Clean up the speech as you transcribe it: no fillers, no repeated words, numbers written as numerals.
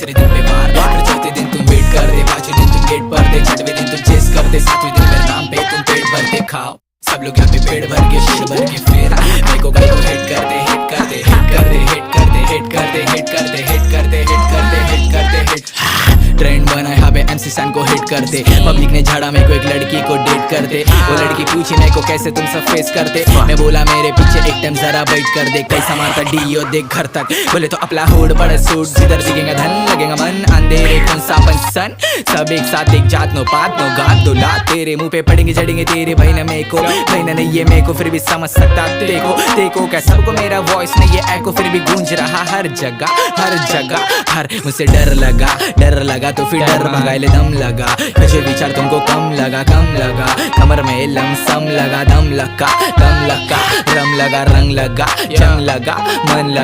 तीसरे दिन पे वार, फिर चौथे दिन तुम वेट कर दे, पांचवें दिन तुम गेट पर दे, छठवें दिन तुम चेस कर दे, सातवें दिन मेरे नाम पे तुम पेट भर दे। खाओ सब लोग यहाँ पे पेट भर के शेर भर के, फिर मेरे को हिट कर दे, हिट कर दे, हिट कर दे, हिट कर दे, हिट कर दे, हिट कर दे, हिट कर दे, हिट कर दे, हिट कर दे, हिट। ट्रेंड बना यहाँ पे MC सन को हिट कर दे, पब्लिक ने झाड़ा मेरे को एक लड़की को डेट कर दे, वो लड़की पूछी मेरे को कैसे तुम सब फेस करते, मैं बोला मेरे पीछे एक टाइम जरा वेट कर दे, कैसा मारता डीओ देख घर तक, बोले तो अपना हुड बड़ा सूट, जिधर दिखेगा धन लगेगा मन, अंधेरे कौन सा सन, सब एक साथ एक जात नो पात नो गात दो लात, तेरे मुंह पे पड़ेंगे झड़ेंगे तेरे भाई ना मेरे को, भाई ना नहीं ये मेरे को फिर भी समझ सकता देखो देखो क्या सबको मेरा वॉइस नहीं ये एको फिर भी गूंज रहा हर जगह हर जगह हर, मुझसे डर लगा तो फिर डर मंगा ले दम लगा, मुझे विचार तुमको कम लगा कमर में लमसम लगा दम लगा रम लगा रंग लगा जंग लगा मन लगा